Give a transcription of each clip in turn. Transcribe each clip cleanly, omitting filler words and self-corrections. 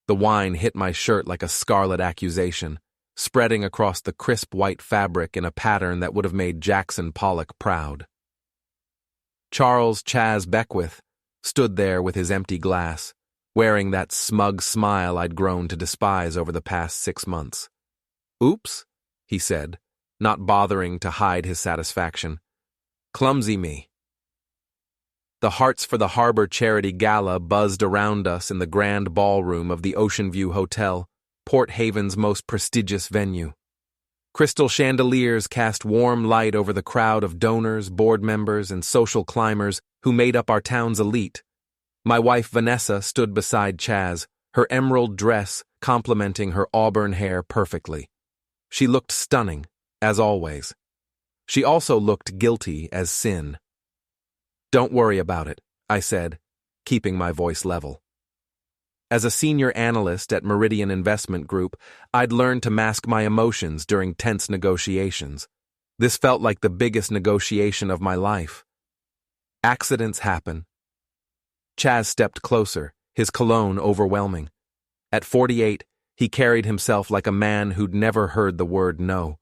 The wine hit my shirt like a scarlet accusation, spreading across the crisp white fabric in a pattern that would have made Jackson Pollock proud. Charles Chaz Beckwith stood there with his empty glass, wearing that smug smile I'd grown to despise over the past 6 months. "Oops," he said, not bothering to hide his satisfaction. "Clumsy me." The Hearts for the Harbor charity gala buzzed around us in the grand ballroom of the Ocean View Hotel, Port Haven's most prestigious venue. Crystal chandeliers cast warm light over the crowd of donors, board members, and social climbers who made up our town's elite. My wife Vanessa stood beside Chaz, her emerald dress complementing her auburn hair perfectly. She looked stunning, as always. She also looked guilty as sin. "Don't worry about it," I said, keeping my voice level. As a senior analyst at Meridian Investment Group, I'd learned to mask my emotions during tense negotiations. This felt like the biggest negotiation of my life. Accidents happen. Chaz stepped closer, his cologne overwhelming. At 48, he carried himself like a man who'd never heard the word no.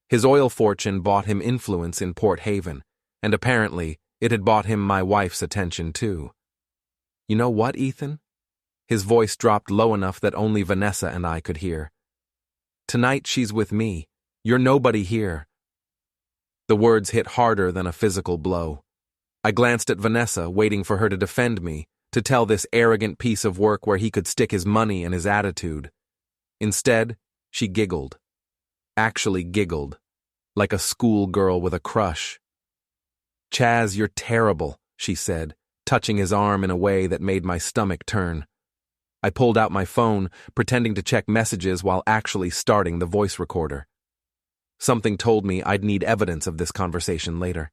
His oil fortune bought him influence in Port Haven, and apparently it had bought him my wife's attention too. "You know what, Ethan?" His voice dropped low enough that only Vanessa and I could hear. "Tonight she's with me. You're nobody here." The words hit harder than a physical blow. I glanced at Vanessa, waiting for her to defend me, to tell this arrogant piece of work where he could stick his money and his attitude. Instead, she giggled. Actually giggled, like a schoolgirl with a crush. "Chaz, you're terrible," she said, touching his arm in a way that made my stomach turn. I pulled out my phone, pretending to check messages while actually starting the voice recorder. Something told me I'd need evidence of this conversation later.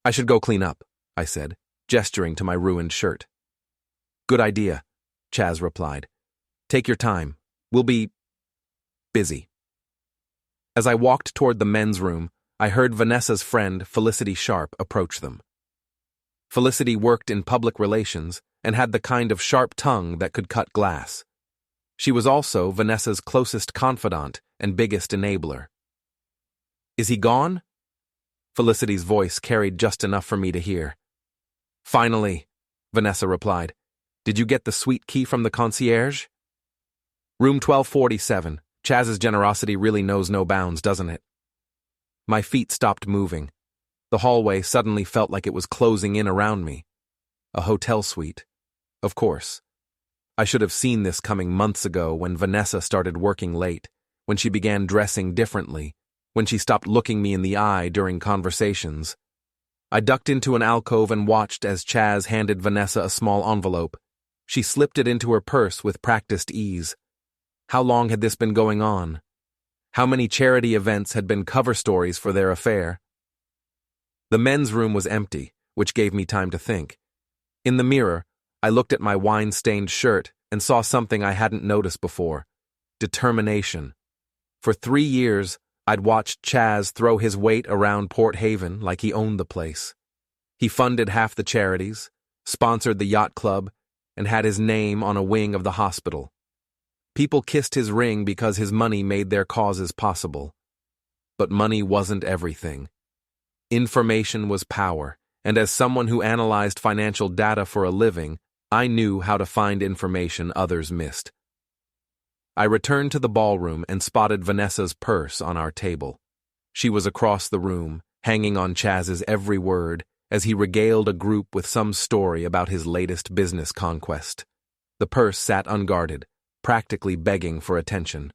"I should go clean up," I said, gesturing to my ruined shirt. "Good idea," Chaz replied. "Take your time. We'll be busy." As I walked toward the men's room, I heard Vanessa's friend, Felicity Sharp, approach them. Felicity worked in public relations and had the kind of sharp tongue that could cut glass. She was also Vanessa's closest confidant and biggest enabler. "Is he gone?" Felicity's voice carried just enough for me to hear. "Finally," Vanessa replied. "Did you get the suite key from the concierge?" "Room 1247. Chaz's generosity really knows no bounds, doesn't it?" My feet stopped moving. The hallway suddenly felt like it was closing in around me. A hotel suite. Of course. I should have seen this coming months ago when Vanessa started working late, when she began dressing differently, when she stopped looking me in the eye during conversations. I ducked into an alcove and watched as Chaz handed Vanessa a small envelope. She slipped it into her purse with practiced ease. How long had this been going on? How many charity events had been cover stories for their affair? The men's room was empty, which gave me time to think. In the mirror, I looked at my wine-stained shirt and saw something I hadn't noticed before. Determination. For 3 years, I'd watched Chaz throw his weight around Port Haven like he owned the place. He funded half the charities, sponsored the yacht club, and had his name on a wing of the hospital. People kissed his ring because his money made their causes possible. But money wasn't everything. Information was power, and as someone who analyzed financial data for a living, I knew how to find information others missed. I returned to the ballroom and spotted Vanessa's purse on our table. She was across the room, hanging on Chaz's every word, as he regaled a group with some story about his latest business conquest. The purse sat unguarded, practically begging for attention.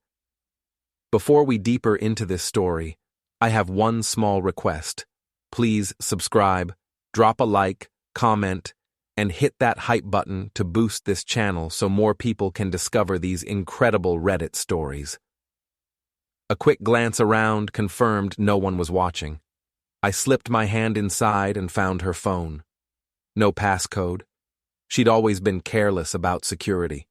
Before we deeper into this story, I have one small request. Please subscribe, drop a like, comment, and hit that hype button to boost this channel so more people can discover these incredible Reddit stories. A quick glance around confirmed no one was watching. I slipped my hand inside and found her phone. No passcode. She'd always been careless about security.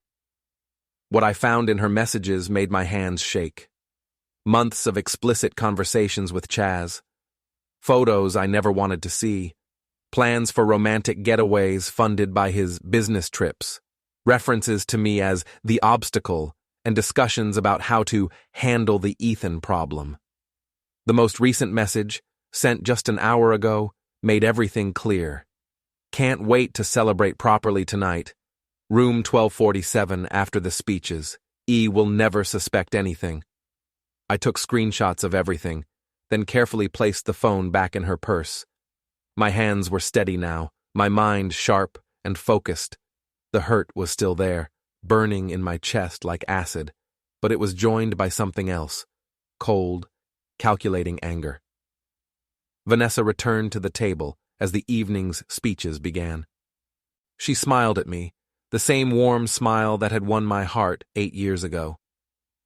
What I found in her messages made my hands shake. Months of explicit conversations with Chaz. Photos I never wanted to see. Plans for romantic getaways funded by his business trips. references to me as the obstacle, and discussions about how to handle the Ethan problem. The most recent message, sent just an hour ago, made everything clear. Can't wait to celebrate properly tonight. Room 1247 after the speeches. E will never suspect anything. I took screenshots of everything, then carefully placed the phone back in her purse. My hands were steady now, my mind sharp and focused. The hurt was still there, burning in my chest like acid, but it was joined by something else, cold, calculating anger. Vanessa returned to the table as the evening's speeches began. She smiled at me, the same warm smile that had won my heart 8 years ago.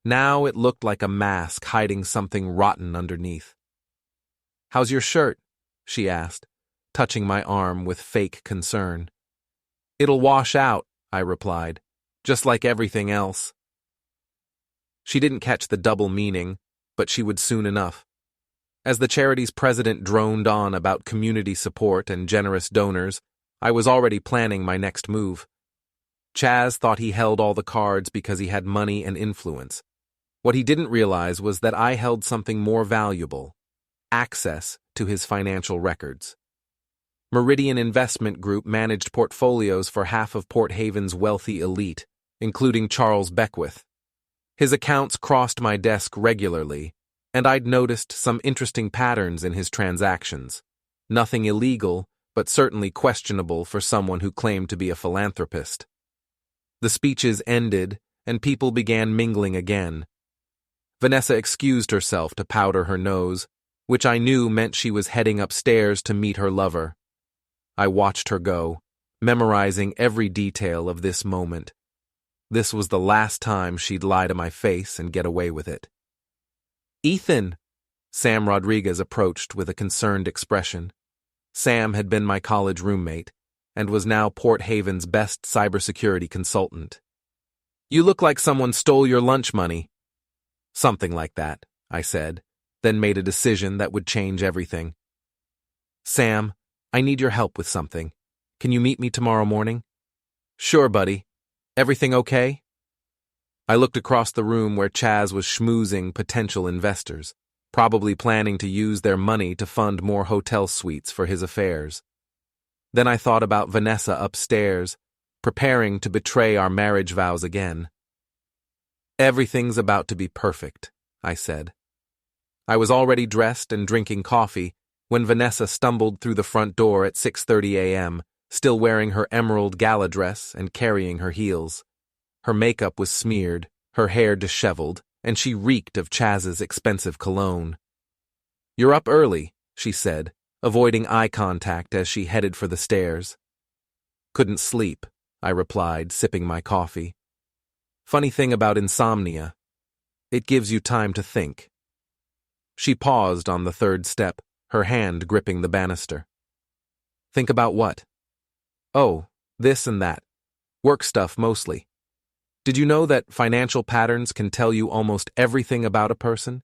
Now it looked like a mask hiding something rotten underneath. "How's your shirt?" she asked, touching my arm with fake concern. "It'll wash out," I replied, "just like everything else." She didn't catch the double meaning, but she would soon enough. As the charity's president droned on about community support and generous donors, I was already planning my next move. Chaz thought he held all the cards because he had money and influence. What he didn't realize was that I held something more valuable: access to his financial records. Meridian Investment Group managed portfolios for half of Port Haven's wealthy elite, including Charles Beckwith. His accounts crossed my desk regularly, and I'd noticed some interesting patterns in his transactions. Nothing illegal, but certainly questionable for someone who claimed to be a philanthropist. The speeches ended, and people began mingling again. Vanessa excused herself to powder her nose, which I knew meant she was heading upstairs to meet her lover. I watched her go, memorizing every detail of this moment. This was the last time she'd lie to my face and get away with it. "Ethan!" Sam Rodriguez approached with a concerned expression. Sam had been my college roommate, and was now Port Haven's best cybersecurity consultant. "You look like someone stole your lunch money." "Something like that," I said, then made a decision that would change everything. "Sam, I need your help with something. Can you meet me tomorrow morning?" "Sure, buddy. Everything okay?" I looked across the room where Chaz was schmoozing potential investors, probably planning to use their money to fund more hotel suites for his affairs. Then I thought about Vanessa upstairs, preparing to betray our marriage vows again. "Everything's about to be perfect," I said. I was already dressed and drinking coffee when Vanessa stumbled through the front door at 6:30 a.m., still wearing her emerald gala dress and carrying her heels. Her makeup was smeared, her hair disheveled, and she reeked of Chaz's expensive cologne. "You're up early," she said, avoiding eye contact as she headed for the stairs. "Couldn't sleep," I replied, sipping my coffee. "Funny thing about insomnia. It gives you time to think." She paused on the third step, her hand gripping the banister. "Think about what?" "Oh, this and that. Work stuff mostly. Did you know that financial patterns can tell you almost everything about a person?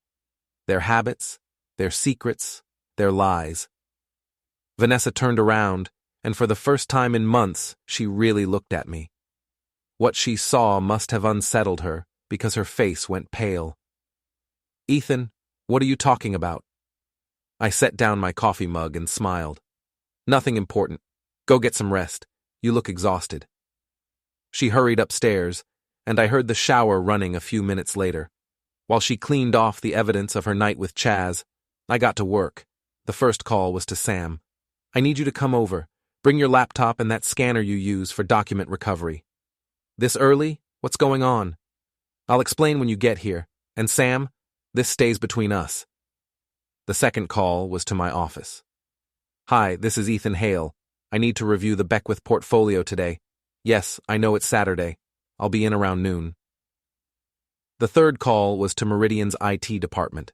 Their habits, their secrets, their lies." Vanessa turned around, and for the first time in months, she really looked at me. What she saw must have unsettled her, because her face went pale. "Ethan, what are you talking about?" I set down my coffee mug and smiled. "Nothing important. Go get some rest. You look exhausted." She hurried upstairs, and I heard the shower running a few minutes later. While she cleaned off the evidence of her night with Chaz, I got to work. The first call was to Sam. "I need you to come over. Bring your laptop and that scanner you use for document recovery." "This early? What's going on?" "I'll explain when you get here. And Sam, this stays between us." The second call was to my office. "Hi, this is Ethan Hale. I need to review the Beckwith portfolio today. Yes, I know it's Saturday. I'll be in around noon." The third call was to Meridian's IT department.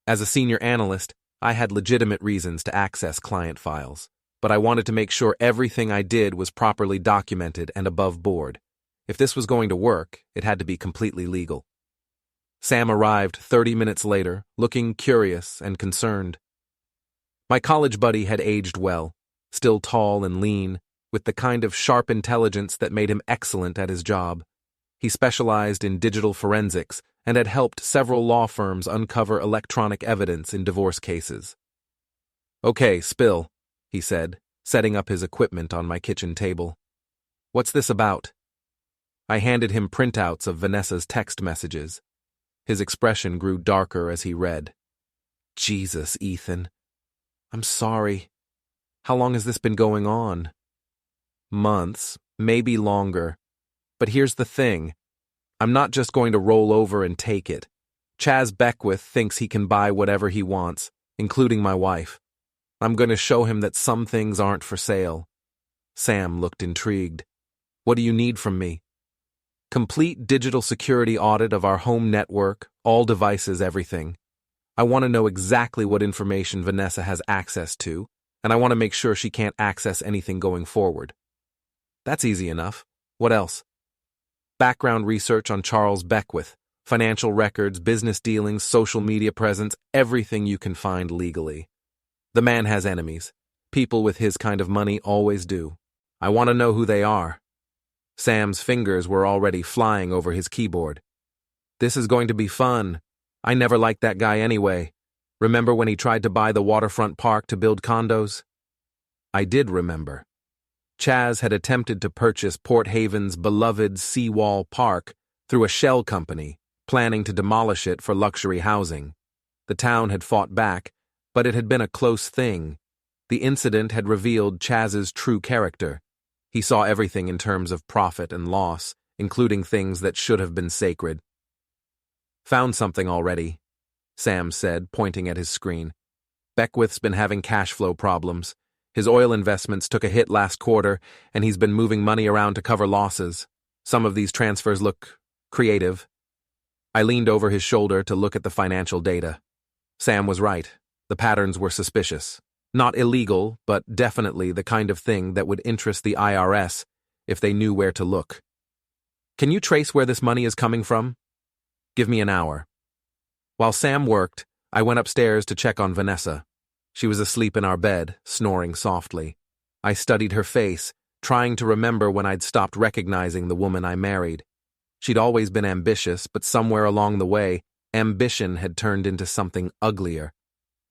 As a senior analyst, I had legitimate reasons to access client files, but I wanted to make sure everything I did was properly documented and above board. If this was going to work, it had to be completely legal. Sam arrived 30 minutes later, looking curious and concerned. My college buddy had aged well, still tall and lean, with the kind of sharp intelligence that made him excellent at his job. He specialized in digital forensics and had helped several law firms uncover electronic evidence in divorce cases. "Okay, spill," he said, setting up his equipment on my kitchen table. "What's this about?" I handed him printouts of Vanessa's text messages. His expression grew darker as he read. "Jesus, Ethan. I'm sorry. How long has this been going on?" "Months, maybe longer. But here's the thing. I'm not just going to roll over and take it. Chaz Beckwith thinks he can buy whatever he wants, including my wife. I'm going to show him that some things aren't for sale." Sam looked intrigued. "What do you need from me?" "Complete digital security audit of our home network, all devices, everything. I want to know exactly what information Vanessa has access to, and I want to make sure she can't access anything going forward." "That's easy enough. What else?" "Background research on Charles Beckwith, financial records, business dealings, social media presence, everything you can find legally. The man has enemies. People with his kind of money always do. I want to know who they are." Sam's fingers were already flying over his keyboard. "This is going to be fun. I never liked that guy anyway. Remember when he tried to buy the waterfront park to build condos?" I did remember. Chaz had attempted to purchase Port Haven's beloved Seawall Park through a shell company, planning to demolish it for luxury housing. The town had fought back, but it had been a close thing. The incident had revealed Chaz's true character. He saw everything in terms of profit and loss, including things that should have been sacred. "Found something already," Sam said, pointing at his screen. "Beckwith's been having cash flow problems. His oil investments took a hit last quarter, and he's been moving money around to cover losses. Some of these transfers look creative." I leaned over his shoulder to look at the financial data. Sam was right. The patterns were suspicious. Not illegal, but definitely the kind of thing that would interest the IRS if they knew where to look. "Can you trace where this money is coming from?" "Give me an hour." While Sam worked, I went upstairs to check on Vanessa. She was asleep in our bed, snoring softly. I studied her face, trying to remember when I'd stopped recognizing the woman I married. She'd always been ambitious, but somewhere along the way, ambition had turned into something uglier.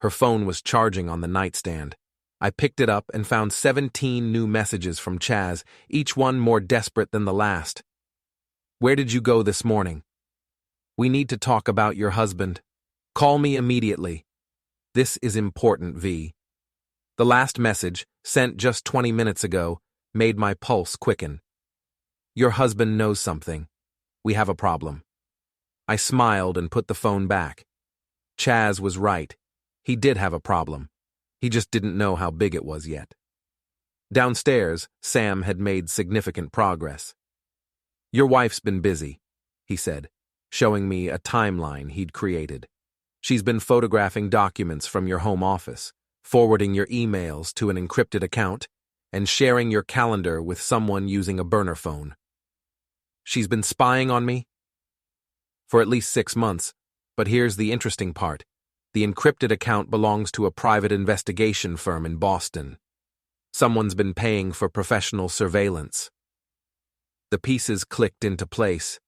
Her phone was charging on the nightstand. I picked it up and found 17 new messages from Chaz, each one more desperate than the last. "Where did you go this morning?" "We need to talk about your husband. Call me immediately. This is important, V." The last message, sent just 20 minutes ago, made my pulse quicken. "Your husband knows something. We have a problem." I smiled and put the phone back. Chaz was right. He did have a problem. He just didn't know how big it was yet. Downstairs, Sam had made significant progress. "Your wife's been busy," he said, showing me a timeline he'd created. "She's been photographing documents from your home office, forwarding your emails to an encrypted account, and sharing your calendar with someone using a burner phone. She's been spying on me?" "For at least 6 months, but here's the interesting part. The encrypted account belongs to a private investigation firm in Boston. Someone's been paying for professional surveillance." The pieces clicked into place.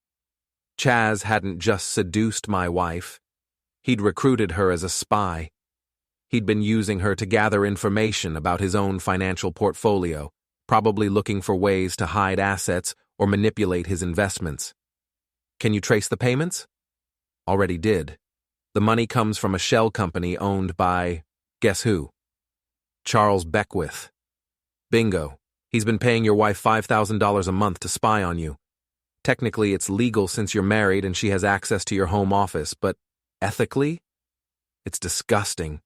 Chaz hadn't just seduced my wife. He'd recruited her as a spy. He'd been using her to gather information about his own financial portfolio, probably looking for ways to hide assets or manipulate his investments. "Can you trace the payments?" "Already did. The money comes from a shell company owned by, guess who? Charles Beckwith. Bingo. He's been paying your wife $5,000 a month to spy on you. Technically, it's legal since you're married and she has access to your home office, but ethically? It's disgusting."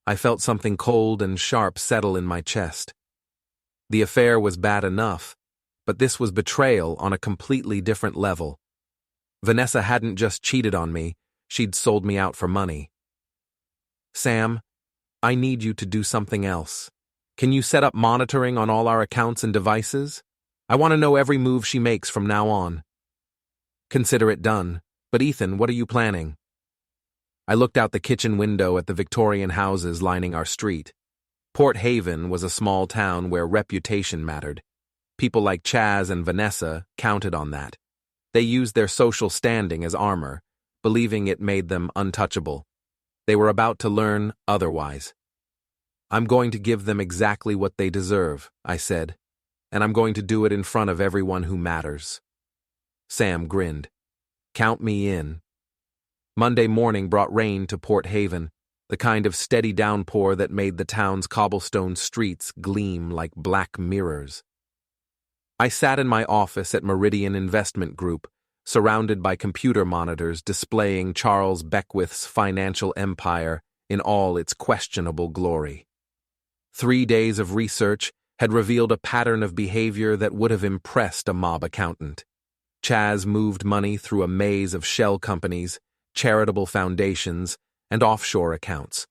I felt something cold and sharp settle in my chest. The affair was bad enough, but this was betrayal on a completely different level. Vanessa hadn't just cheated on me, she'd sold me out for money. "Sam, I need you to do something else. Can you set up monitoring on all our accounts and devices? I want to know every move she makes from now on." "Consider it done. But Ethan, what are you planning?" I looked out the kitchen window at the Victorian houses lining our street. Port Haven was a small town where reputation mattered. People like Chaz and Vanessa counted on that. They used their social standing as armor, believing it made them untouchable. They were about to learn otherwise. "I'm going to give them exactly what they deserve," I said, "and I'm going to do it in front of everyone who matters." Sam grinned. "Count me in." Monday morning brought rain to Port Haven, the kind of steady downpour that made the town's cobblestone streets gleam like black mirrors. I sat in my office at Meridian Investment Group, surrounded by computer monitors displaying Charles Beckwith's financial empire in all its questionable glory. 3 days of research had revealed a pattern of behavior that would have impressed a mob accountant. Chaz moved money through a maze of shell companies, charitable foundations, and offshore accounts.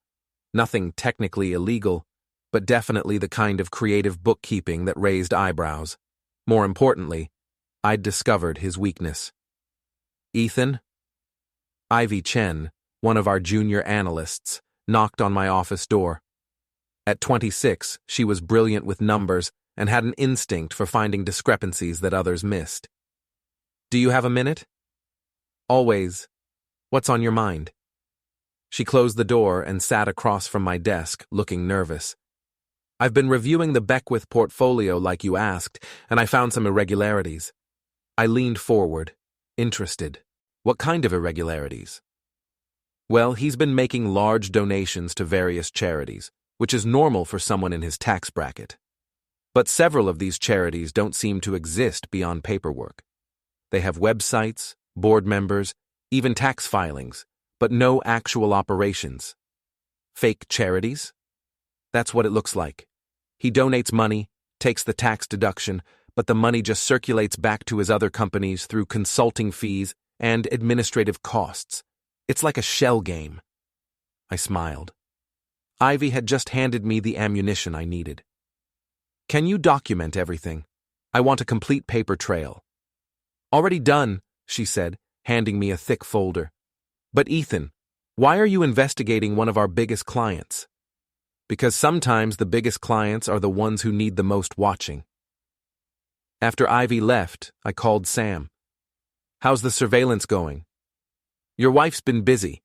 Nothing technically illegal, but definitely the kind of creative bookkeeping that raised eyebrows. More importantly, I'd discovered his weakness. "Ethan?" Ivy Chen, one of our junior analysts, knocked on my office door. At 26, she was brilliant with numbers and had an instinct for finding discrepancies that others missed. "Do you have a minute?" "Always. What's on your mind?" She closed the door and sat across from my desk, looking nervous. "I've been reviewing the Beckwith portfolio like you asked, and I found some irregularities." I leaned forward, interested. "What kind of irregularities?" "Well, he's been making large donations to various charities, which is normal for someone in his tax bracket. But several of these charities don't seem to exist beyond paperwork. They have websites, board members, even tax filings, but no actual operations. Fake charities? That's what it looks like. He donates money, takes the tax deduction, but the money just circulates back to his other companies through consulting fees and administrative costs. It's like a shell game." I smiled. Ivy had just handed me the ammunition I needed. "Can you document everything? I want a complete paper trail." "Already done," she said, handing me a thick folder. "But Ethan, why are you investigating one of our biggest clients?" "Because sometimes the biggest clients are the ones who need the most watching." After Ivy left, I called Sam. "How's the surveillance going?" "Your wife's been busy.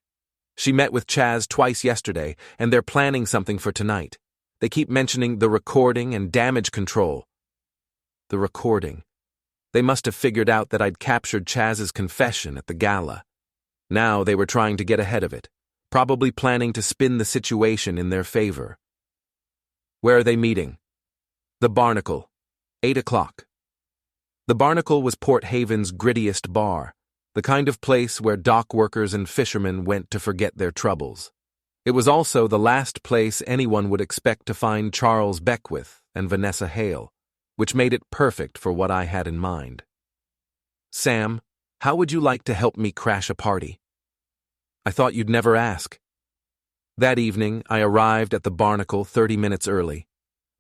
She met with Chaz twice yesterday, and they're planning something for tonight. They keep mentioning the recording and damage control." The recording. They must have figured out that I'd captured Chaz's confession at the Gala. Now they were trying to get ahead of it, probably planning to spin the situation in their favor. "Where are they meeting?" "The Barnacle, 8 o'clock. The Barnacle was Port Haven's grittiest bar, the kind of place where dock workers and fishermen went to forget their troubles. It was also the last place anyone would expect to find Charles Beckwith and Vanessa Hale, which made it perfect for what I had in mind. "Sam, how would you like to help me crash a party?" "I thought you'd never ask." That evening, I arrived at the Barnacle 30 minutes early.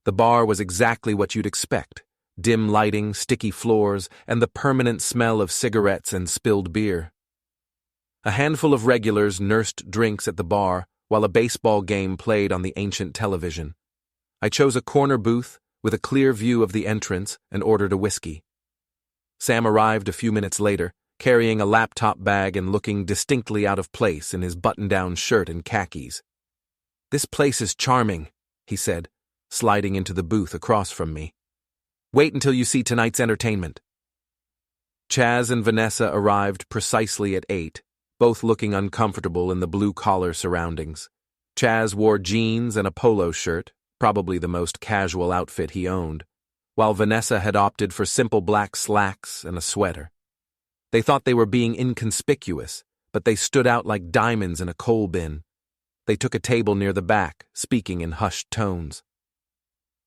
The bar was exactly what you'd expect: dim lighting, sticky floors, and the permanent smell of cigarettes and spilled beer. A handful of regulars nursed drinks at the bar while a baseball game played on the ancient television. I chose a corner booth with a clear view of the entrance and ordered a whiskey. Sam arrived a few minutes later, carrying a laptop bag and looking distinctly out of place in his button-down shirt and khakis. "This place is charming," he said, sliding into the booth across from me. "Wait until you see tonight's entertainment." Chaz and Vanessa arrived precisely at 8, both looking uncomfortable in the blue-collar surroundings. Chaz wore jeans and a polo shirt, probably the most casual outfit he owned, while Vanessa had opted for simple black slacks and a sweater. They thought they were being inconspicuous, but they stood out like diamonds in a coal bin. They took a table near the back, speaking in hushed tones.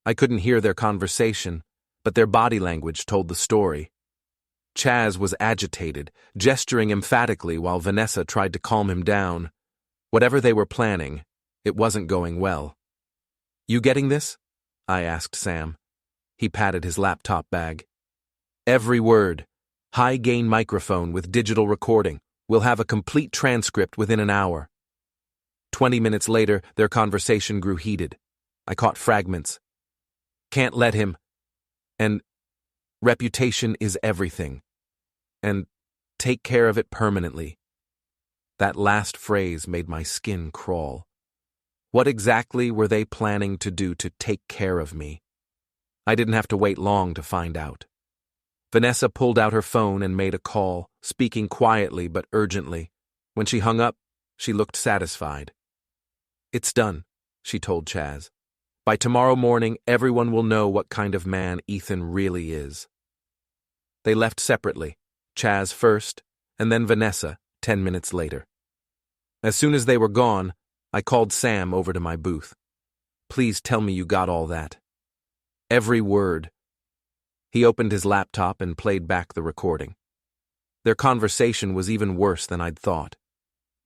I couldn't hear their conversation, but their body language told the story. Chaz was agitated, gesturing emphatically while Vanessa tried to calm him down. Whatever they were planning, it wasn't going well. "You getting this?" I asked Sam. He patted his laptop bag. "Every word. High-gain microphone with digital recording. We'll have a complete transcript within an hour." 20 minutes later, their conversation grew heated. I caught fragments. Can't let him. And reputation is everything. And take care of it permanently. That last phrase made my skin crawl. What exactly were they planning to do to take care of me? I didn't have to wait long to find out. Vanessa pulled out her phone and made a call, speaking quietly but urgently. When she hung up, she looked satisfied. It's done, she told Chaz. By tomorrow morning, everyone will know what kind of man Ethan really is. They left separately, Chaz first, and then Vanessa 10 minutes later. As soon as they were gone, I called Sam over to my booth. Please tell me you got all that. Every word. He opened his laptop and played back the recording. Their conversation was even worse than I'd thought.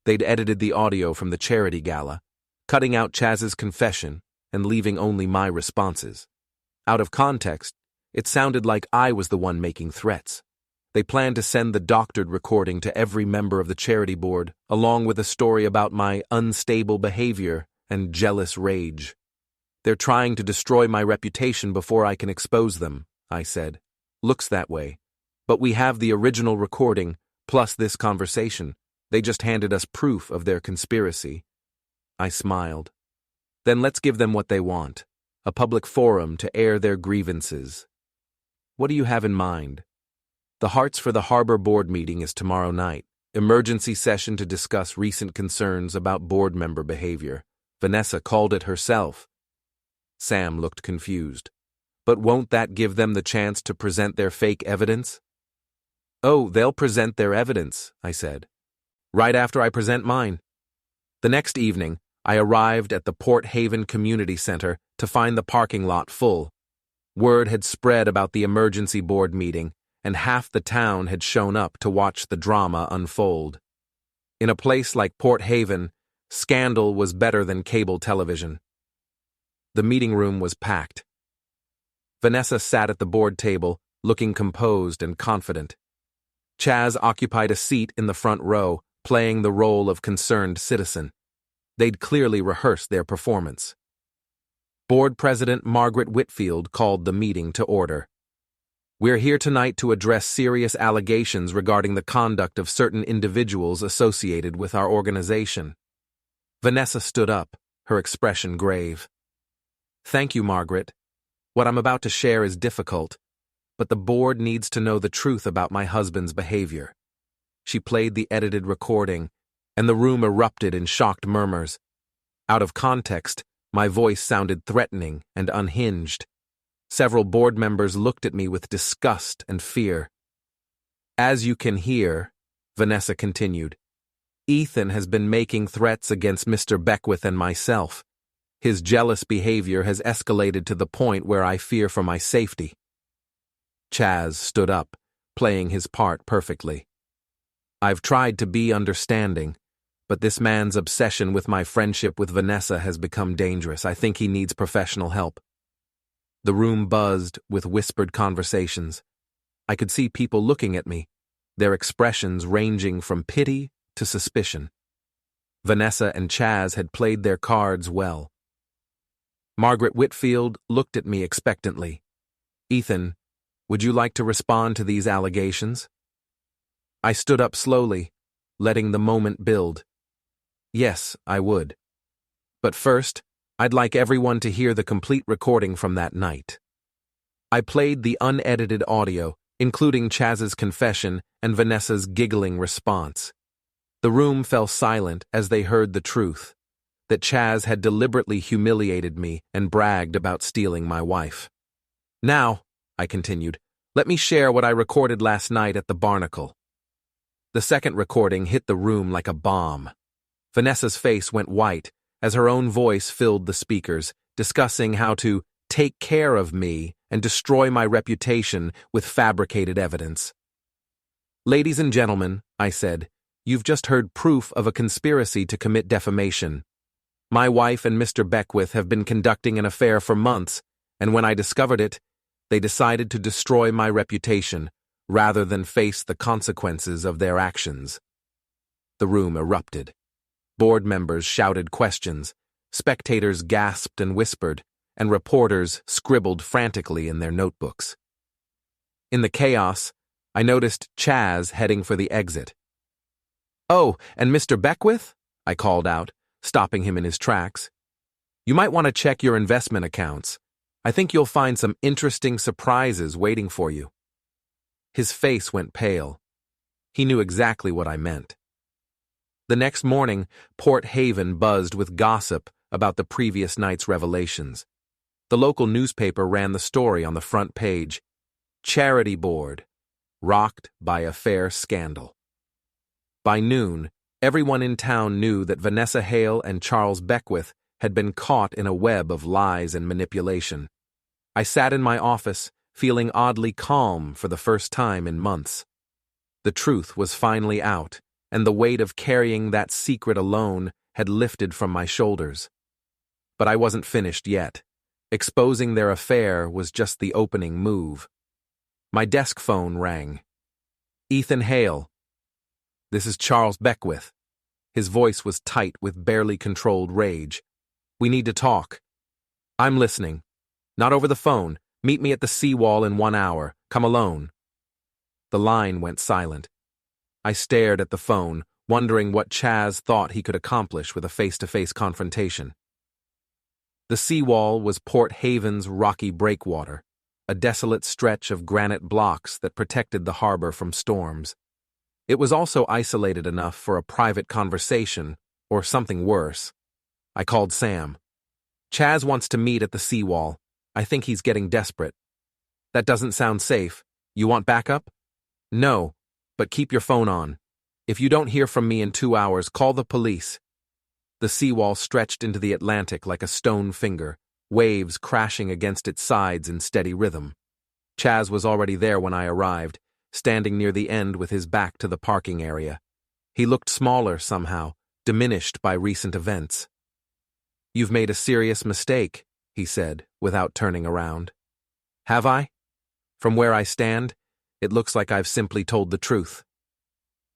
They'd edited the audio from the charity gala, cutting out Chaz's confession and leaving only my responses. Out of context, it sounded like I was the one making threats. They planned to send the doctored recording to every member of the charity board, along with a story about my unstable behavior and jealous rage. They're trying to destroy my reputation before I can expose them, I said. Looks that way. But we have the original recording, plus this conversation. They just handed us proof of their conspiracy. I smiled. Then let's give them what they want. A public forum to air their grievances. What do you have in mind? The Hearts for the Harbor Board meeting is tomorrow night. Emergency session to discuss recent concerns about board member behavior. Vanessa called it herself. Sam looked confused. But won't that give them the chance to present their fake evidence? Oh, they'll present their evidence, I said. Right after I present mine. The next evening, I arrived at the Port Haven Community Center to find the parking lot full. Word had spread about the emergency board meeting, and half the town had shown up to watch the drama unfold. In a place like Port Haven, scandal was better than cable television. The meeting room was packed. Vanessa sat at the board table, looking composed and confident. Chaz occupied a seat in the front row, playing the role of concerned citizen. They'd clearly rehearsed their performance. Board President Margaret Whitfield called the meeting to order. We're here tonight to address serious allegations regarding the conduct of certain individuals associated with our organization. Vanessa stood up, her expression grave. Thank you, Margaret. What I'm about to share is difficult, but the board needs to know the truth about my husband's behavior. She played the edited recording, and the room erupted in shocked murmurs. Out of context, my voice sounded threatening and unhinged. Several board members looked at me with disgust and fear. As you can hear, Vanessa continued, Ethan has been making threats against Mr. Beckwith and myself. His jealous behavior has escalated to the point where I fear for my safety. Chaz stood up, playing his part perfectly. I've tried to be understanding, but this man's obsession with my friendship with Vanessa has become dangerous. I think he needs professional help. The room buzzed with whispered conversations. I could see people looking at me, their expressions ranging from pity to suspicion. Vanessa and Chaz had played their cards well. Margaret Whitfield looked at me expectantly. Ethan, would you like to respond to these allegations? I stood up slowly, letting the moment build. Yes, I would. But first, I'd like everyone to hear the complete recording from that night. I played the unedited audio, including Chaz's confession and Vanessa's giggling response. The room fell silent as they heard the truth, that Chaz had deliberately humiliated me and bragged about stealing my wife. Now, I continued, let me share what I recorded last night at the Barnacle. The second recording hit the room like a bomb. Vanessa's face went white as her own voice filled the speakers, discussing how to take care of me and destroy my reputation with fabricated evidence. Ladies and gentlemen, I said, you've just heard proof of a conspiracy to commit defamation. My wife and Mr. Beckwith have been conducting an affair for months, and when I discovered it, they decided to destroy my reputation rather than face the consequences of their actions. The room erupted. Board members shouted questions. Spectators gasped and whispered. and reporters scribbled frantically in their notebooks. In the chaos, I noticed Chaz heading for the exit. "Oh, and Mr. Beckwith?" I called out, stopping him in his tracks. "You might want to check your investment accounts. I think you'll find some interesting surprises waiting for you." His face went pale. He knew exactly what I meant. The next morning, Port Haven buzzed with gossip about the previous night's revelations. The local newspaper ran the story on the front page. Charity board, rocked by affair scandal. By noon, everyone in town knew that Vanessa Hale and Charles Beckwith had been caught in a web of lies and manipulation. I sat in my office, feeling oddly calm for the first time in months. The truth was finally out, and the weight of carrying that secret alone had lifted from my shoulders. But I wasn't finished yet. Exposing their affair was just the opening move. My desk phone rang. "Ethan Hale." "This is Charles Beckwith." His voice was tight with barely controlled rage. "We need to talk." "I'm listening. Not over the phone. Meet me at the seawall in 1 hour. Come alone." The line went silent. I stared at the phone, wondering what Chaz thought he could accomplish with a face-to-face confrontation. The seawall was Port Haven's rocky breakwater, a desolate stretch of granite blocks that protected the harbor from storms. It was also isolated enough for a private conversation, or something worse. I called Sam. "Chaz wants to meet at the seawall. I think he's getting desperate." "That doesn't sound safe. You want backup?" "No, but keep your phone on. If you don't hear from me in 2 hours, call the police." The seawall stretched into the Atlantic like a stone finger, waves crashing against its sides in steady rhythm. Chaz was already there when I arrived, standing near the end with his back to the parking area. He looked smaller somehow, diminished by recent events. "You've made a serious mistake," he said, without turning around. "Have I? From where I stand, it looks like I've simply told the truth."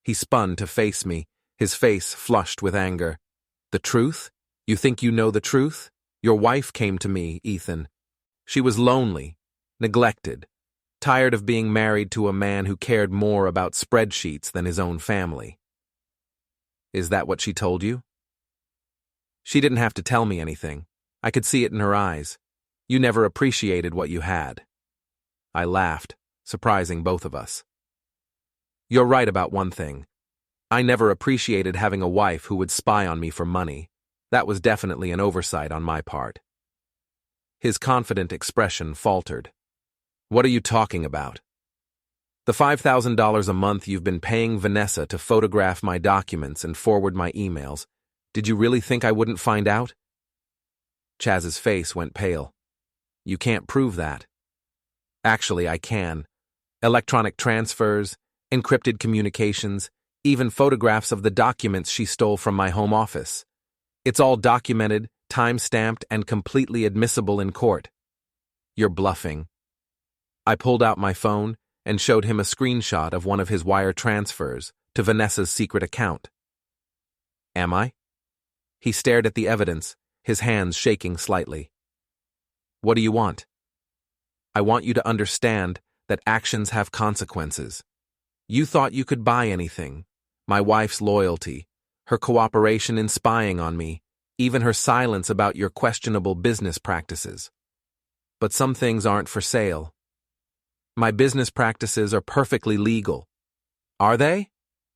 He spun to face me, his face flushed with anger. "The truth? You think you know the truth? Your wife came to me, Ethan. She was lonely, neglected, tired of being married to a man who cared more about spreadsheets than his own family." "Is that what she told you?" "She didn't have to tell me anything. I could see it in her eyes. You never appreciated what you had." I laughed, surprising both of us. "You're right about one thing. I never appreciated having a wife who would spy on me for money. That was definitely an oversight on my part." His confident expression faltered. "What are you talking about?" "The $5,000 a month you've been paying Vanessa to photograph my documents and forward my emails. Did you really think I wouldn't find out?" Chaz's face went pale. "You can't prove that." "Actually, I can. Electronic transfers, encrypted communications, even photographs of the documents she stole from my home office. It's all documented, time-stamped, and completely admissible in court." "You're bluffing." I pulled out my phone and showed him a screenshot of one of his wire transfers to Vanessa's secret account. "Am I?" He stared at the evidence, his hands shaking slightly. "What do you want?" "I want you to understand that actions have consequences. You thought you could buy anything. My wife's loyalty, her cooperation in spying on me, even her silence about your questionable business practices. But some things aren't for sale. My business practices are perfectly legal." "Are they?"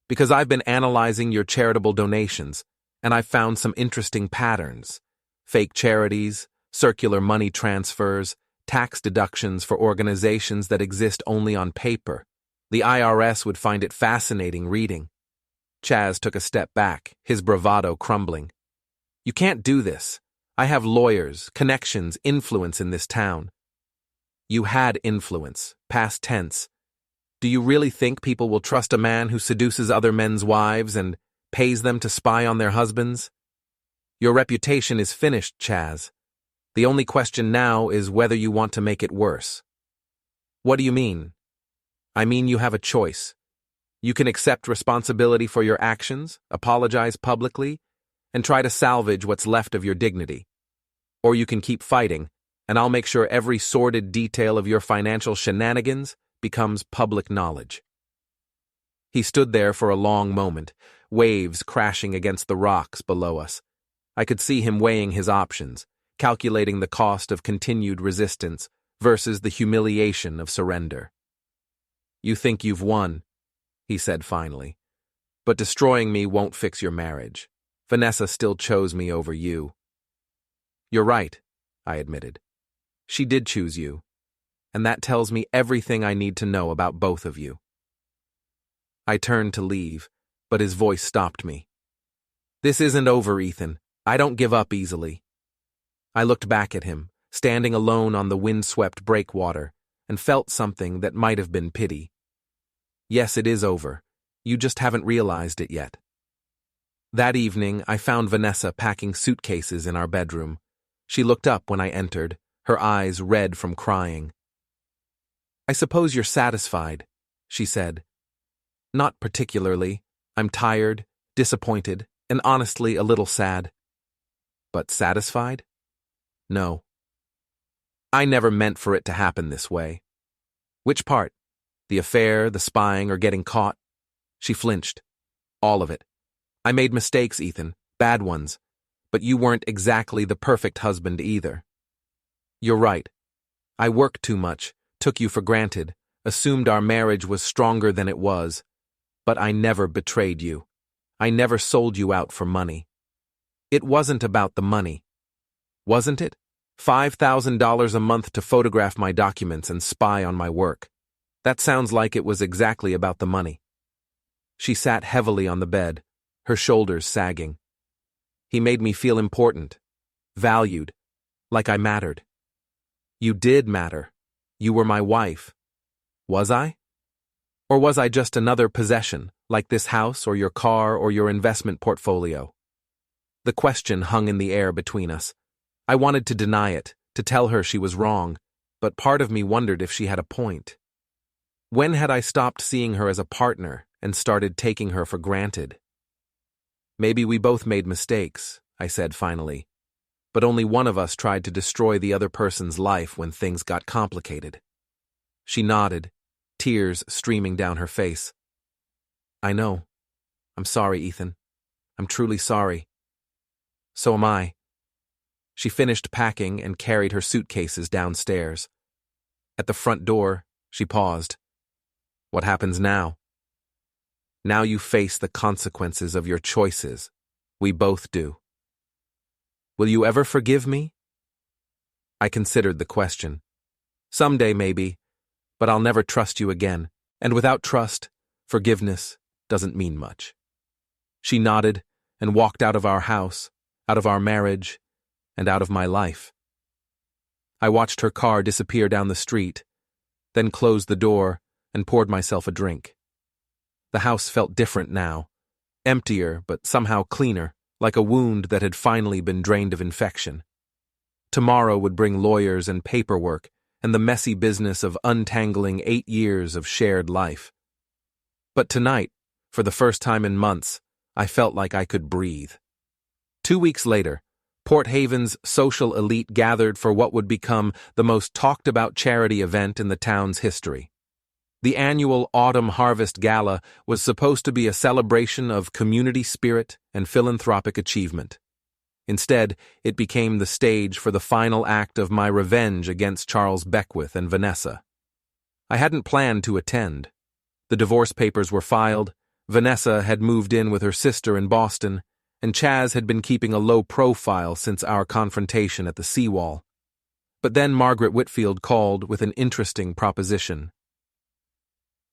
"Because I've been analyzing your charitable donations, and I've found some interesting patterns. Fake charities, circular money transfers, tax deductions for organizations that exist only on paper. The IRS would find it fascinating reading." Chaz took a step back, his bravado crumbling. "You can't do this. I have lawyers, connections, influence in this town." "You had influence, past tense. Do you really think people will trust a man who seduces other men's wives and pays them to spy on their husbands? Your reputation is finished, Chaz. The only question now is whether you want to make it worse." "What do you mean?" "I mean you have a choice. You can accept responsibility for your actions, apologize publicly, and try to salvage what's left of your dignity. Or you can keep fighting, and I'll make sure every sordid detail of your financial shenanigans becomes public knowledge." He stood there for a long moment, waves crashing against the rocks below us. I could see him weighing his options, calculating the cost of continued resistance versus the humiliation of surrender. "You think you've won," he said finally, "but destroying me won't fix your marriage. Vanessa still chose me over you." "You're right," I admitted. "She did choose you, and that tells me everything I need to know about both of you." I turned to leave, but his voice stopped me. "This isn't over, Ethan. I don't give up easily." I looked back at him, standing alone on the windswept breakwater, and felt something that might have been pity. "Yes, it is over. You just haven't realized it yet." That evening, I found Vanessa packing suitcases in our bedroom. She looked up when I entered, her eyes red from crying. "I suppose you're satisfied," she said. "Not particularly. I'm tired, disappointed, and honestly a little sad." "But satisfied?" "No. I never meant for it to happen this way." "Which part? The affair, the spying, or getting caught?" She flinched. "All of it. I made mistakes, Ethan, bad ones, but you weren't exactly the perfect husband either." "You're right. I worked too much, took you for granted, assumed our marriage was stronger than it was, but I never betrayed you. I never sold you out for money." "It wasn't about the money. Wasn't it? $5,000 a month to photograph my documents and spy on my work. That sounds like it was exactly about the money." She sat heavily on the bed, her shoulders sagging. "He made me feel important, valued, like I mattered." "You did matter. You were my wife." "Was I? Or was I just another possession, like this house or your car or your investment portfolio?" The question hung in the air between us. I wanted to deny it, to tell her she was wrong, but part of me wondered if she had a point. When had I stopped seeing her as a partner and started taking her for granted? "Maybe we both made mistakes," I said finally, "but only one of us tried to destroy the other person's life when things got complicated." She nodded, tears streaming down her face. "I know. I'm sorry, Ethan. I'm truly sorry." "So am I." She finished packing and carried her suitcases downstairs. At the front door, she paused. "What happens now?" "Now you face the consequences of your choices. We both do." "Will you ever forgive me?" I considered the question. "Someday, maybe, but I'll never trust you again, and without trust, forgiveness doesn't mean much." She nodded and walked out of our house, out of our marriage, and out of my life. I watched her car disappear down the street, then closed the door and poured myself a drink. The house felt different now, emptier but somehow cleaner, like a wound that had finally been drained of infection. Tomorrow would bring lawyers and paperwork and the messy business of untangling 8 years of shared life. But tonight, for the first time in months, I felt like I could breathe. 2 weeks later, Port Haven's social elite gathered for what would become the most talked-about charity event in the town's history. The annual Autumn Harvest Gala was supposed to be a celebration of community spirit and philanthropic achievement. Instead, it became the stage for the final act of my revenge against Charles Beckwith and Vanessa. I hadn't planned to attend. The divorce papers were filed, Vanessa had moved in with her sister in Boston, and Chaz had been keeping a low profile since our confrontation at the seawall. But then Margaret Whitfield called with an interesting proposition.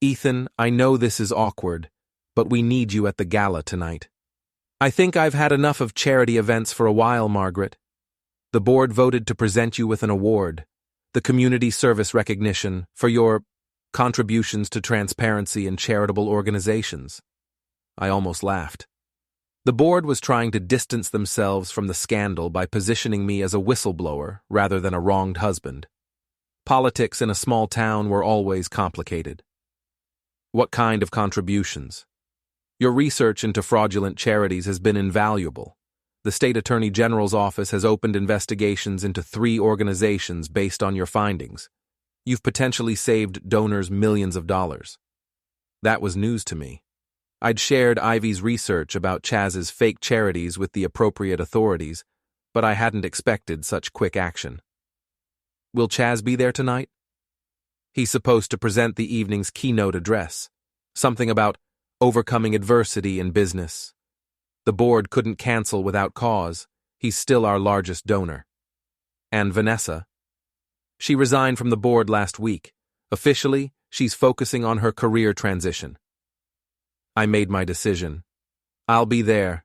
"Ethan, I know this is awkward, but we need you at the gala tonight." "I think I've had enough of charity events for a while, Margaret. The board voted to present you with an award, the Community Service Recognition, for your contributions to transparency and charitable organizations." I almost laughed. The board was trying to distance themselves from the scandal by positioning me as a whistleblower rather than a wronged husband. Politics in a small town were always complicated. "What kind of contributions?" "Your research into fraudulent charities has been invaluable. The State Attorney General's office has opened investigations into 3 organizations based on your findings. You've potentially saved donors millions of dollars. That was news to me. I'd shared Ivy's research about Chaz's fake charities with the appropriate authorities, but I hadn't expected such quick action. Will Chaz be there tonight? He's supposed to present the evening's keynote address, something about overcoming adversity in business. The board couldn't cancel without cause. He's still our largest donor. And Vanessa? She resigned from the board last week. Officially, she's focusing on her career transition. I made my decision. I'll be there.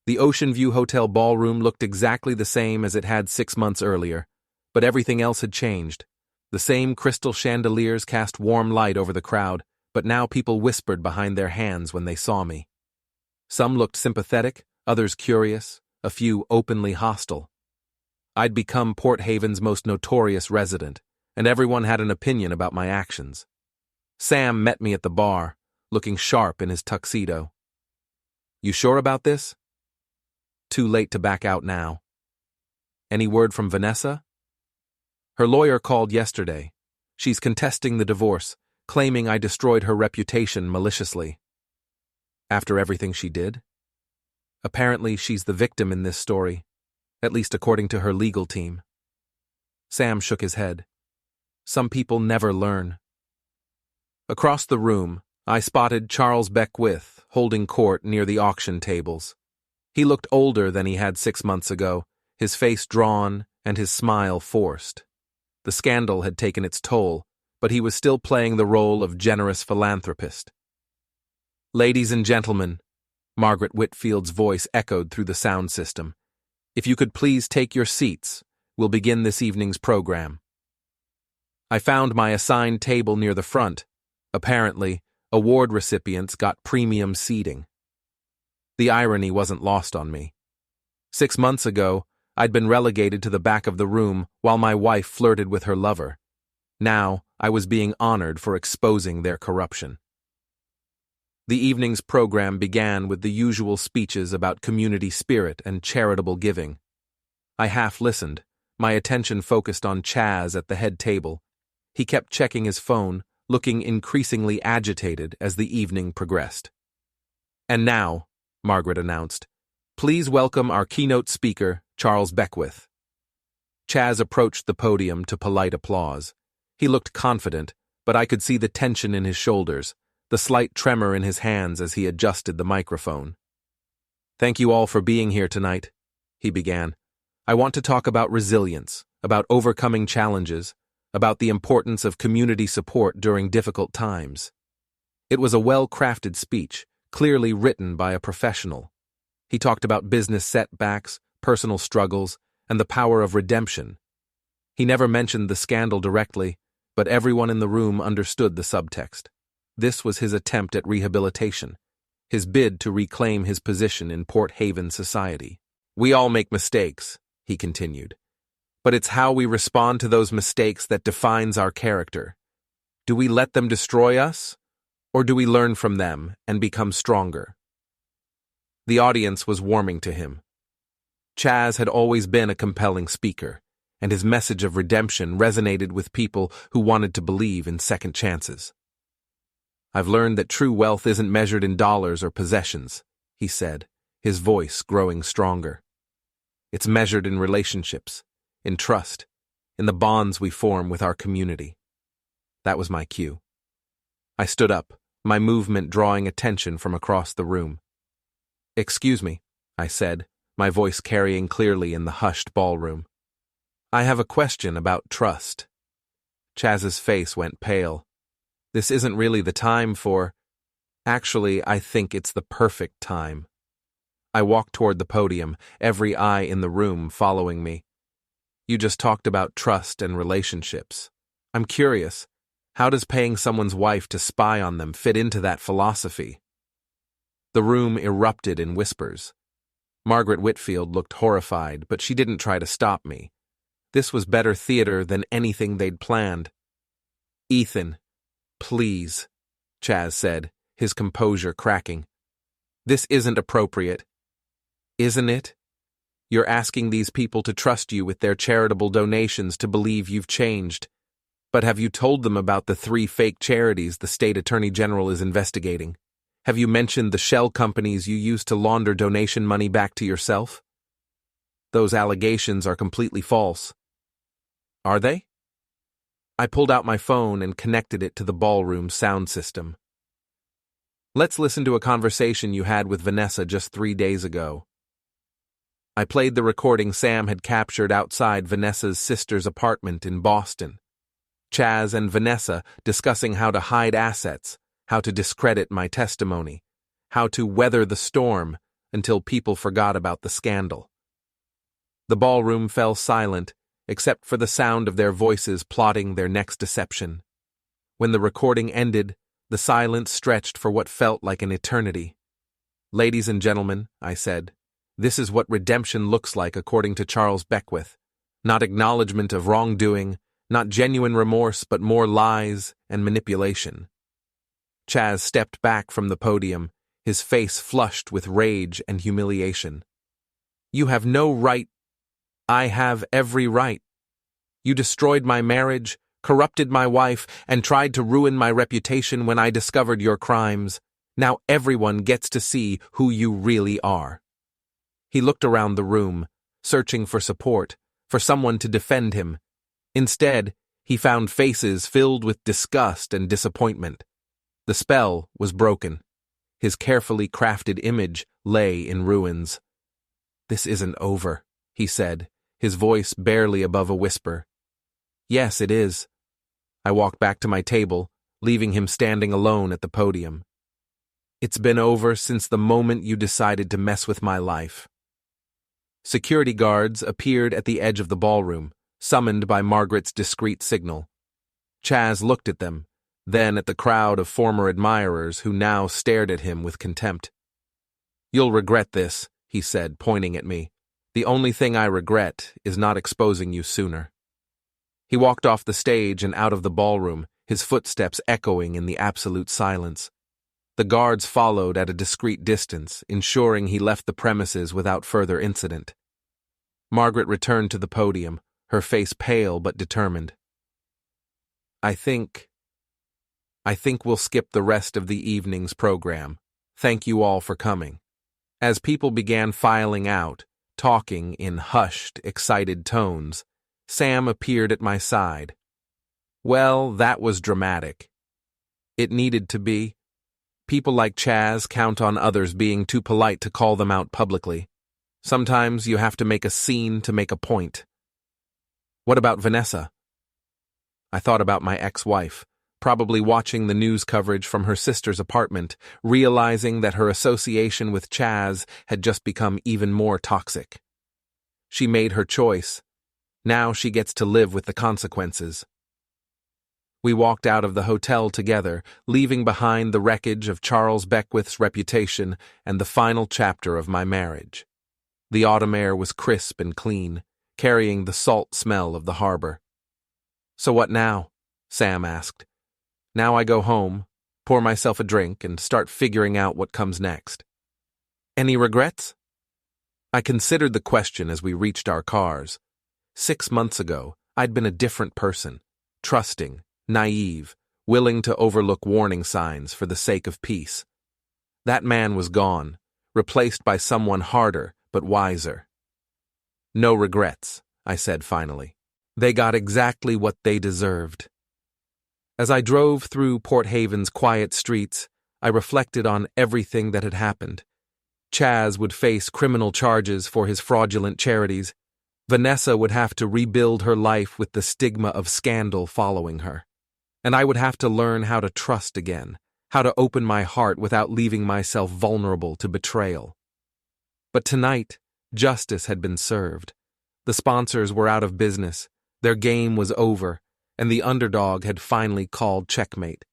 The Ocean View Hotel ballroom looked exactly the same as it had 6 months earlier, but everything else had changed. The same crystal chandeliers cast warm light over the crowd, but now people whispered behind their hands when they saw me. Some looked sympathetic, others curious, a few openly hostile. I'd become Port Haven's most notorious resident, and everyone had an opinion about my actions. Sam met me at the bar, looking sharp in his tuxedo. You sure about this? Too late to back out now. Any word from Vanessa? Her lawyer called yesterday. She's contesting the divorce, claiming I destroyed her reputation maliciously. After everything she did? Apparently, she's the victim in this story, at least according to her legal team. Sam shook his head. Some people never learn. Across the room, I spotted Charles Beckwith holding court near the auction tables. He looked older than he had 6 months ago, his face drawn and his smile forced. The scandal had taken its toll, but he was still playing the role of generous philanthropist. Ladies and gentlemen, Margaret Whitfield's voice echoed through the sound system. If you could please take your seats, we'll begin this evening's program. I found my assigned table near the front. Apparently, award recipients got premium seating. The irony wasn't lost on me. 6 months ago, I'd been relegated to the back of the room while my wife flirted with her lover. Now, I was being honored for exposing their corruption. The evening's program began with the usual speeches about community spirit and charitable giving. I half listened, my attention focused on Chaz at the head table. He kept checking his phone, looking increasingly agitated as the evening progressed. And now, Margaret announced, please welcome our keynote speaker, Charles Beckwith. Chaz approached the podium to polite applause. He looked confident, but I could see the tension in his shoulders, the slight tremor in his hands as he adjusted the microphone. Thank you all for being here tonight, he began. I want to talk about resilience, about overcoming challenges, about the importance of community support during difficult times. It was a well-crafted speech, clearly written by a professional. He talked about business setbacks, personal struggles, and the power of redemption. He never mentioned the scandal directly, but everyone in the room understood the subtext. This was his attempt at rehabilitation, his bid to reclaim his position in Port Haven society. We all make mistakes, he continued, but it's how we respond to those mistakes that defines our character. Do we let them destroy us, or do we learn from them and become stronger? The audience was warming to him. Chaz had always been a compelling speaker, and his message of redemption resonated with people who wanted to believe in second chances. I've learned that true wealth isn't measured in dollars or possessions, he said, his voice growing stronger. It's measured in relationships, in trust, in the bonds we form with our community. That was my cue. I stood up, my movement drawing attention from across the room. Excuse me, I said, my voice carrying clearly in the hushed ballroom. I have a question about trust. Chaz's face went pale. This isn't really the time for... Actually, I think it's the perfect time. I walked toward the podium, every eye in the room following me. You just talked about trust and relationships. I'm curious, how does paying someone's wife to spy on them fit into that philosophy? The room erupted in whispers. Margaret Whitfield looked horrified, but she didn't try to stop me. This was better theater than anything they'd planned. Ethan, please, Chaz said, his composure cracking. This isn't appropriate. Isn't it? You're asking these people to trust you with their charitable donations to believe you've changed. But have you told them about the 3 fake charities the state attorney general is investigating? Have you mentioned the shell companies you used to launder donation money back to yourself? Those allegations are completely false. Are they? I pulled out my phone and connected it to the ballroom sound system. Let's listen to a conversation you had with Vanessa just 3 days ago. I played the recording Sam had captured outside Vanessa's sister's apartment in Boston. Chaz and Vanessa discussing how to hide assets, how to discredit my testimony, how to weather the storm until people forgot about the scandal. The ballroom fell silent, except for the sound of their voices plotting their next deception. When the recording ended, the silence stretched for what felt like an eternity. "Ladies and gentlemen," I said, "this is what redemption looks like according to Charles Beckwith. Not acknowledgement of wrongdoing, not genuine remorse, but more lies and manipulation." Chaz stepped back from the podium, his face flushed with rage and humiliation. "You have no right. I have every right. You destroyed my marriage, corrupted my wife, and tried to ruin my reputation when I discovered your crimes. Now everyone gets to see who you really are." He looked around the room, searching for support, for someone to defend him. Instead, he found faces filled with disgust and disappointment. The spell was broken. His carefully crafted image lay in ruins. "This isn't over," he said, his voice barely above a whisper. "Yes, it is." I walked back to my table, leaving him standing alone at the podium. "It's been over since the moment you decided to mess with my life." Security guards appeared at the edge of the ballroom, summoned by Margaret's discreet signal. Chaz looked at them, then at the crowd of former admirers who now stared at him with contempt. "You'll regret this," he said, pointing at me. "The only thing I regret is not exposing you sooner." He walked off the stage and out of the ballroom, his footsteps echoing in the absolute silence. The guards followed at a discreet distance, ensuring he left the premises without further incident. Margaret returned to the podium, her face pale but determined. I think we'll skip the rest of the evening's program. Thank you all for coming." As people began filing out, talking in hushed, excited tones, Sam appeared at my side. "Well, that was dramatic. It needed to be. People like Chaz count on others being too polite to call them out publicly. Sometimes you have to make a scene to make a point." "What about Vanessa?" I thought about my ex-wife, probably watching the news coverage from her sister's apartment, realizing that her association with Chaz had just become even more toxic. She made her choice. Now she gets to live with the consequences. We walked out of the hotel together, leaving behind the wreckage of Charles Beckwith's reputation and the final chapter of my marriage. The autumn air was crisp and clean, carrying the salt smell of the harbor. "So what now?" Sam asked. "Now I go home, pour myself a drink, and start figuring out what comes next." "Any regrets?" I considered the question as we reached our cars. 6 months ago, I'd been a different person, trusting, naive, willing to overlook warning signs for the sake of peace. That man was gone, replaced by someone harder but wiser. "No regrets," I said finally. They got exactly what they deserved. As I drove through Port Haven's quiet streets, I reflected on everything that had happened. Chaz would face criminal charges for his fraudulent charities. Vanessa would have to rebuild her life with the stigma of scandal following her. And I would have to learn how to trust again, how to open my heart without leaving myself vulnerable to betrayal. But tonight, justice had been served. The sponsors were out of business, their game was over, and the underdog had finally called checkmate.